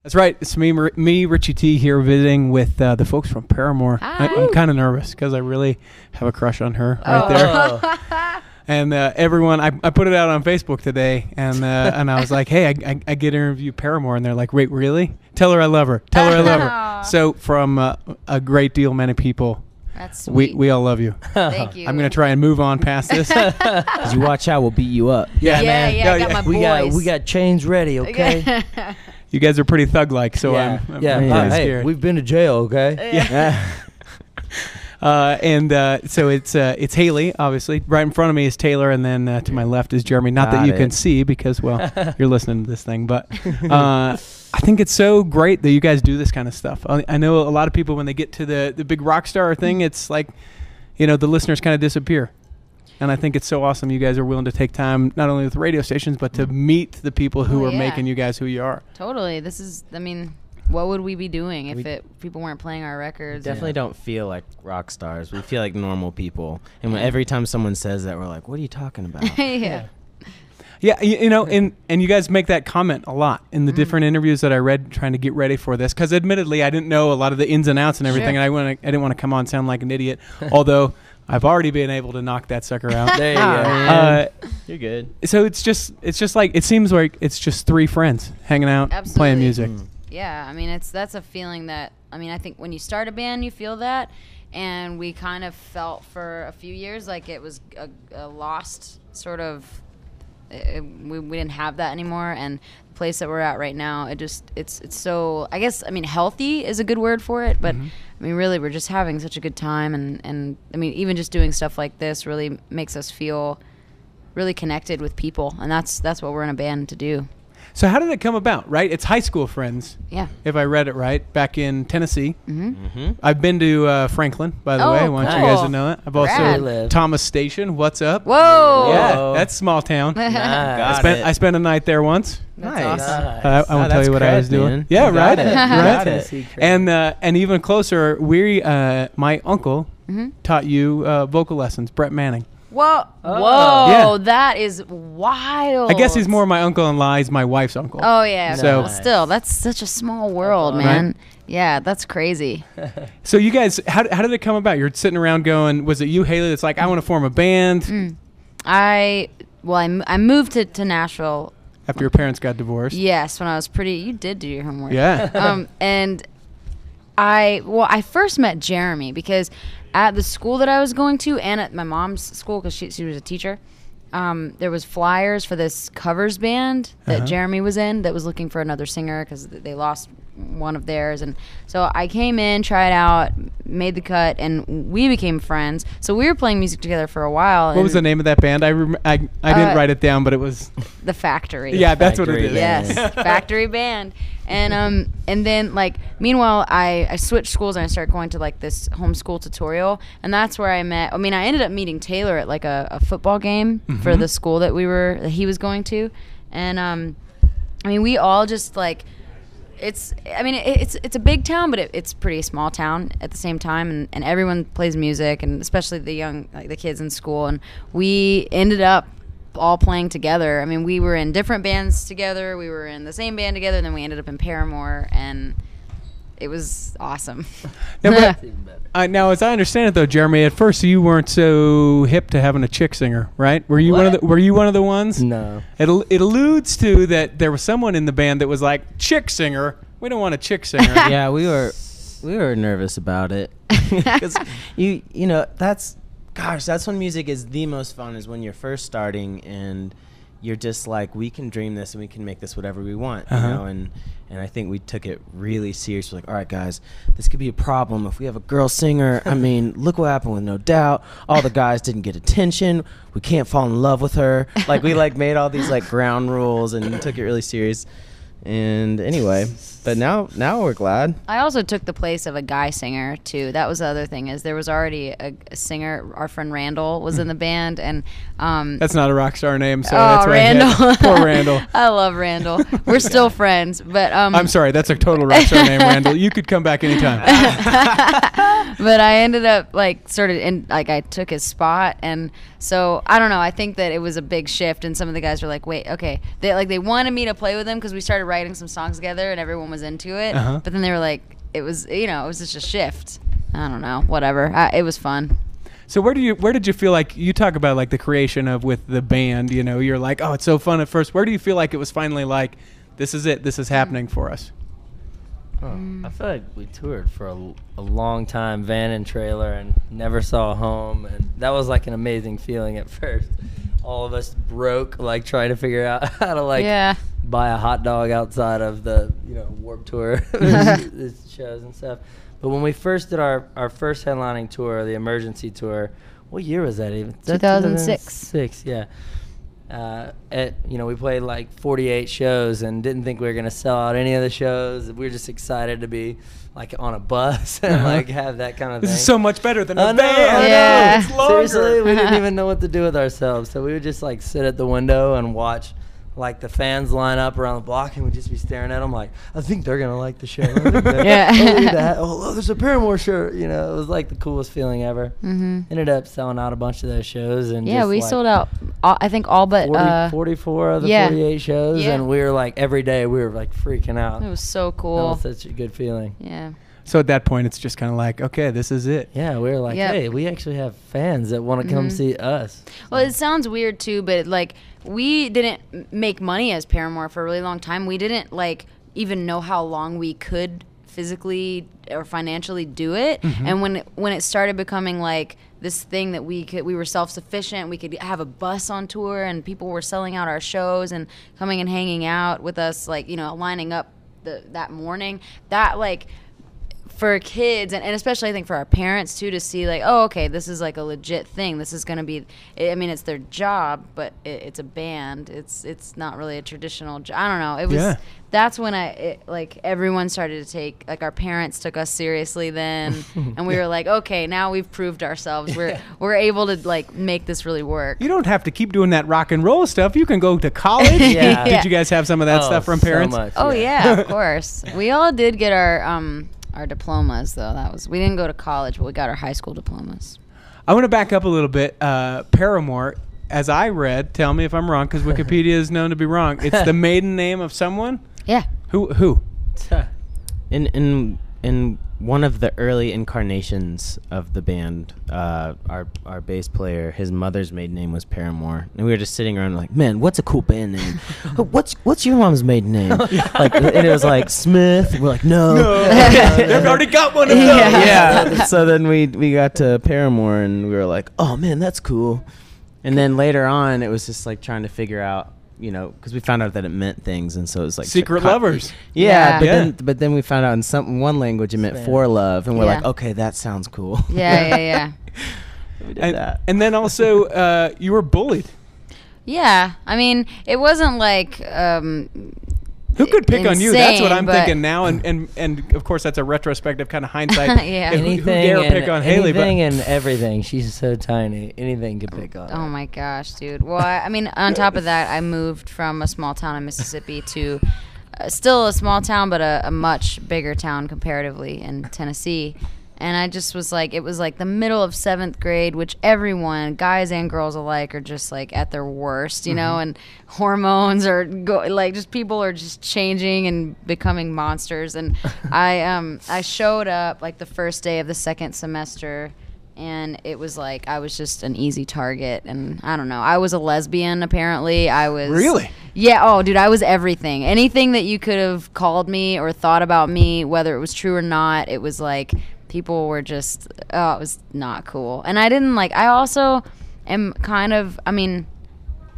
That's right. It's me, Richie T, here visiting with the folks from Paramore. I'm kind of nervous because I really have a crush on her right there. And everyone, I put it out on Facebook today, and I was like, hey, I get to interview Paramore. And they're like, wait, really? Tell her I love her. Tell her I love her. So from a great deal, many people, that's sweet. We all love you. Thank you. I'm going to try and move on past this. As you watch out, we'll beat you up. Yeah, man. Yeah, I got my boys. We got chains ready, okay? You guys are pretty thug-like, so I'm pretty scared. Hey, we've been to jail, okay? Yeah. So it's Haley, obviously. Right in front of me is Taylor, and then to my left is Jeremy. Not that you can see because, well, you're listening to this thing. But I think it's so great that you guys do this kind of stuff. I know a lot of people, when they get to the big rock star thing, it's like, the listeners kind of disappear. And I think it's so awesome you guys are willing to take time, not only with radio stations, but to meet the people who are making you guys who you are. Totally. This is, what would we be doing if people weren't playing our records? We definitely don't feel like rock stars. We feel like normal people. And every time someone says that, we're like, what are you talking about? Yeah. Yeah, and you guys make that comment a lot in the different interviews that I read trying to get ready for this. Because admittedly, I didn't know a lot of the ins and outs and everything, and I didn't want to come on and sound like an idiot. Although I've already been able to knock that sucker out. There you go. You're good. So it's just like, it seems like it's just three friends hanging out, playing music. Yeah, that's a feeling that, I think when you start a band, you feel that. And we kind of felt for a few years like it was a lost sort of, we didn't have that anymore. And the place that we're at right now, it's so, I guess, healthy is a good word for it. But, really, we're just having such a good time. And even just doing stuff like this really makes us feel really connected with people. And that's what we're in a band to do. So how did it come about, right? It's high school friends. Yeah. If I read it right, back in Tennessee. I've been to Franklin, by the way. I want you guys to know that. I've also Thomas Station. What's up? Whoa. Yeah, that's small town. I spent a night there once. That's awesome. I won't tell you what I was doing. Man. Yeah, right. Right. And even closer, my uncle taught you vocal lessons, Brett Manning. Whoa, yeah. That is wild. I guess he's more my uncle and Lie's my wife's uncle. Oh, yeah. So still, that's such a small world, man. Right? Yeah, that's crazy. So you guys, how did it come about? You're sitting around going, was it you, Haley, that's like, I want to form a band? I moved to Nashville. After your parents got divorced? Yes, when I was you did do your homework. Yeah. And I first met Jeremy because at the school that I was going to and at my mom's school, because she was a teacher, there was flyers for this covers band that Jeremy was in that was looking for another singer because they lost one of theirs. And so I came in, tried out, made the cut, and we became friends. So we were playing music together for a while. What was the name of that band? I didn't write it down, but it was The Factory. Yeah, that's what it is. Yes, Factory Band. And then meanwhile I switched schools and I started going to this homeschool tutorial, and that's where I met. I ended up meeting Taylor at a football game for the school that he was going to, and we all just it's a big town, but it's pretty small town at the same time, and everyone plays music, and especially the kids in school, and we ended up all playing together. We were in different bands together. We were in the same band together, and then we ended up in Paramore, and it was awesome. Now, as I understand it, though, Jeremy, at first you weren't so hip to having a chick singer, right? Were you one of the ones? No. It alludes to that there was someone in the band that was like, chick singer. We don't want a chick singer. Yeah, we were nervous about it because that's when music is the most fun, is when you're first starting and you're just like, we can dream this and we can make this whatever we want, you know, and I think we took it really serious. We're like, all right, guys, this could be a problem if we have a girl singer. Look what happened with No Doubt. All the guys didn't get attention. We can't fall in love with her. We made all these ground rules and took it really serious. And anyway, but now we're glad. I also took the place of a guy singer too. That was the other thing, is there was already a singer. Our friend Randall was in the band, and that's not a rock star name, so that's Randall. Poor Randall. I love Randall. We're still friends, but I'm sorry, that's a total rock star name, Randall. You could come back anytime. But I ended up like I took his spot, and so I don't know. I think that it was a big shift, and some of the guys were like, "Wait, okay." They wanted me to play with them because we started writing some songs together, and everyone was into it. But then they were like, it was just a shift. I don't know, whatever. It was fun. So where did you feel like, you talk about like the creation of with the band, you're like, oh, it's so fun at first. Where do you feel like it was finally like, this is it, this is happening for us? I feel like we toured for a long time, van and trailer, and never saw home, and that was like an amazing feeling at first. All of us broke, like trying to figure out how to buy a hot dog outside of the Warped Tour shows and stuff. But when we first did our first headlining tour, the Emergency Tour, what year was that even? 2006. Yeah. We played like 48 shows and didn't think we were going to sell out any of the shows. We were just excited to be like on a bus and like have that kind of thing. This is so much better than a band. Yeah. It's longer. Seriously, we didn't even know what to do with ourselves. So we would just like sit at the window and watch like the fans line up around the block, and we'd just be staring at them like, I think they're gonna like the show. Oh, there's a Paramore shirt. It was like the coolest feeling ever. Ended up selling out a bunch of those shows, and we sold out. I think all but 44 of the 48 shows, and we were like every day we were like freaking out. It was so cool. That was such a good feeling. Yeah. So at that point, it's just kind of like, okay, this is it. Yeah, we were like, hey, we actually have fans that want to come see us. Well, it sounds weird too, but like we didn't make money as Paramore for a really long time. We didn't like even know how long we could physically or financially do it. And when it started becoming like this thing that we were self-sufficient, we could have a bus on tour, and people were selling out our shows and coming and hanging out with us, like lining up that morning. That like, for kids and especially I think for our parents too, to see like, oh, okay, this is like a legit thing. This is going to be, I mean, it's their job, but it's a band. It's not really a traditional job. I don't know. It was, that's when like everyone started to take, like our parents took us seriously then. And we were like, okay, now we've proved ourselves. We're able to like make this really work. You don't have to keep doing that rock and roll stuff. You can go to college. Did you guys have some of that stuff from parents? So much, oh yeah, of course. We all did get our diplomas, though. We didn't go to college, but we got our high school diplomas. I want to back up a little bit. Paramore, as I read, tell me if I'm wrong, because Wikipedia is known to be wrong. It's the maiden name of someone? Yeah. Who? In one of the early incarnations of the band, our bass player, his mother's maiden name was Paramore, and we were just sitting around like, man, what's a cool band name? What's your mom's maiden name? Like, and it was like Smith. We're like, no. They've already got one of those. Yeah. So then we got to Paramore, and we were like, oh man, that's cool. And then later on, it was just like trying to figure out, because we found out that it meant things, and so it was like secret lovers. But then we found out in one language it meant for love, and we're like, okay, that sounds cool. Yeah. We did that. And then also, you were bullied. Yeah, I mean, it wasn't like who could pick on you? That's what I'm but thinking now, and of course that's a retrospective kind of hindsight. Yeah. Who dare pick on Haley? Anything and everything. She's so tiny. Anything could pick on her. Oh my gosh, dude. Well, I mean, on top of that, I moved from a small town in Mississippi to still a small town, but a much bigger town comparatively in Tennessee. And I just was like, it was like the middle of 7th grade, which everyone, guys and girls alike, are just like at their worst, and hormones are just people are just changing and becoming monsters. And I showed up like the first day of the 2nd semester, and it was like I was just an easy target. And I don't know, I was a lesbian apparently. I was really. Yeah. Oh, dude, I was everything. Anything that you could have called me or thought about me, whether it was true or not, it was like. People were just, it was not cool. And I also am kind of, I mean,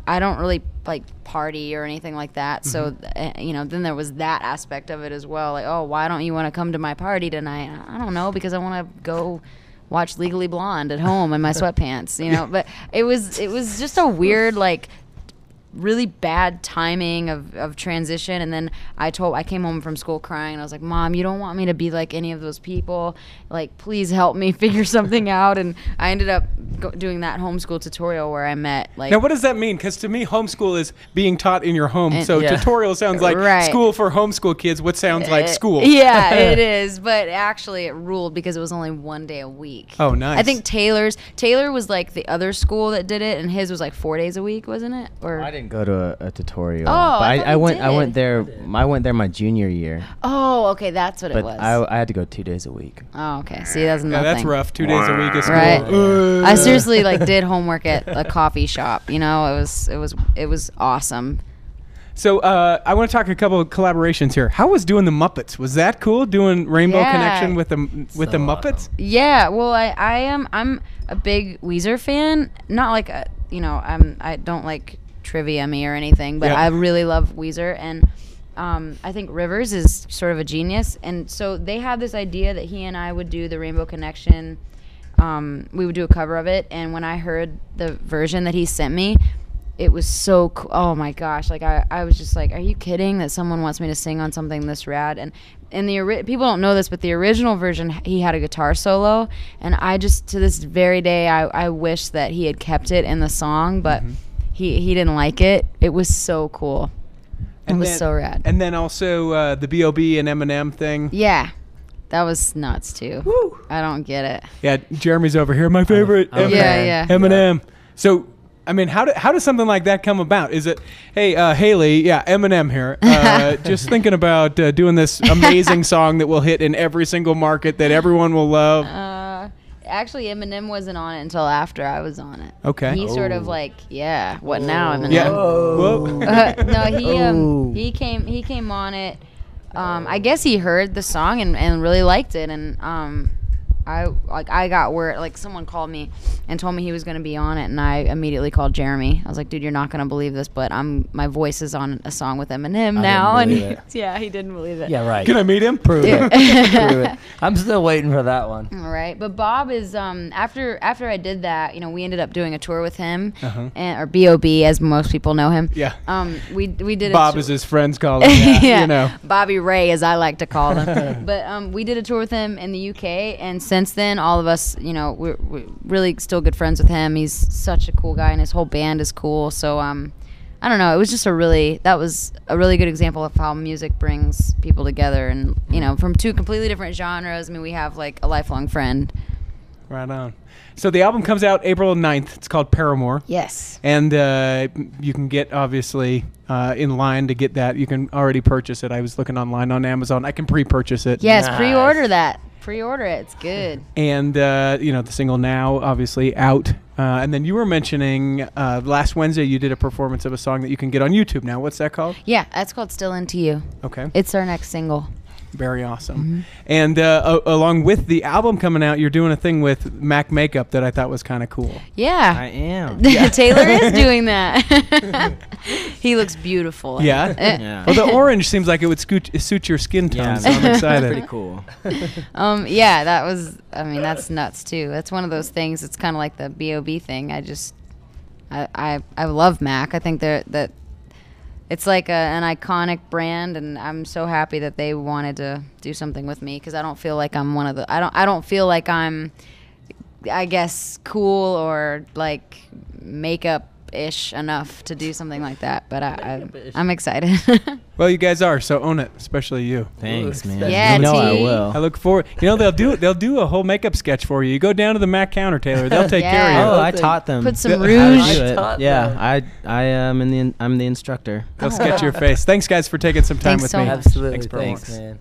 I don't really like party or anything like that. So, then there was that aspect of it as well. Like, oh, why don't you want to come to my party tonight? I don't know, because I want to go watch Legally Blonde at home in my sweatpants, But it was just a weird, like, really bad timing of transition. And then I came home from school crying, and I was like, Mom, you don't want me to be like any of those people. Like, please help me figure something out. And I ended up doing that homeschool tutorial where I met like. Now, what does that mean? Because to me, homeschool is being taught in your home. So Yeah. tutorial sounds like school for homeschool kids. What sounds like school? Yeah, it is. But actually, it ruled because it was only 1 day a week. Oh, nice. I think Taylor was like the other school that did it, and his was like 4 days a week, wasn't it? Or I didn't go to a tutorial. Oh, but I thought I you went. did. I went there my junior year. Oh, okay, that's what But it was. I had to go 2 days a week. Oh, okay. See, that's Yeah, nothing. that's rough. 2 days a week is school. Right. I seriously like did homework at a coffee shop. You know, it was awesome. So I want to talk a couple of collaborations here. How was doing the Muppets? Was that cool? Doing Rainbow Yeah. Connection with the Muppets? Yeah. Well, I'm a big Weezer fan. Not like I don't like Trivia Me or anything, but Yeah. I really love Weezer, and I think Rivers is sort of a genius. And so they had this idea that he and I would do the Rainbow Connection. We would do a cover of it, and when I heard the version that he sent me, it was so cool. Oh my gosh, like I was just like, are you kidding that someone wants me to sing on something this rad? And people don't know this, but the original version, he had a guitar solo, and I just, to this very day, I wish that he had kept it in the song, but he didn't like it. It was so cool. It was so rad. And then also the B.O.B. and Eminem thing. Yeah. That was nuts too. Woo. I don't get it. Yeah, Jeremy's over here. My favorite. I'm a Eminem. fan. Yeah. Eminem. So, I mean, how does something like that come about? Is it, hey, Haley, yeah, Eminem here. Just thinking about doing this amazing song that will hit in every single market that everyone will love. Actually, Eminem wasn't on it until after I was on it. Okay. He sort of like, yeah, what now, Eminem? Yeah. Whoa. No, he came on it. I guess he heard the song and really liked it, and I got word, like someone called me and told me he was going to be on it, and I immediately called Jeremy. I was like, dude, you're not going to believe this, but my voice is on a song with Eminem now. And he didn't believe it. Yeah, right. Can I meet him? Prove it. Prove it. I'm still waiting for that one. All right, but Bob is after I did that, we ended up doing a tour with him, or B.O.B. as most people know him. Yeah. We did Bob as his friends call him. yeah. Bobby Ray, as I like to call him. But we did a tour with him in the UK, and since then, all of us, we're really still good friends with him. He's such a cool guy, and his whole band is cool. So I don't know. It was just that was a really good example of how music brings people together, and from two completely different genres. I mean, we have like a lifelong friend. Right on. So the album comes out April 9th. It's called Paramore. Yes. And you can get, obviously, in line to get that. You can already purchase it. I was looking online on Amazon. I can pre-purchase it. Yes, Nice. pre-order that. Pre-order it. It's good. And, the single Now, obviously, out. And then you were mentioning last Wednesday you did a performance of a song that you can get on YouTube now. What's that called? Yeah, that's called Still Into You. Okay. It's our next single. Very awesome. And along with the album coming out, you're doing a thing with Mac Makeup that I thought was kind of cool. Yeah. I am. Taylor is doing that. He looks beautiful. Yeah? Yeah. Well, the orange seems like it would suit your skin tone, Yeah, so I'm excited. Pretty cool. Yeah, that's nuts too. That's one of those things. It's kind of like the B.O.B. thing. I love Mac. I think that it's like an iconic brand, and I'm so happy that they wanted to do something with me, because I don't feel like I'm one of the. I don't feel like I'm, I guess, cool or like makeup-ish enough to do something like that. But I'm excited. Well, you guys are, so own it, especially you. Thanks, man. Yeah, you know I T. will. I look forward. They'll do a whole makeup sketch for you. You go down to the Mac counter, Taylor. They'll take care of you. Oh, I taught them. Put some how to rouge. do it. taught Yeah, them. I'm the instructor. They'll sketch your face. Thanks, guys, for taking some time Thanks with so me. much. Absolutely. Thanks, Paramore. Thanks, man.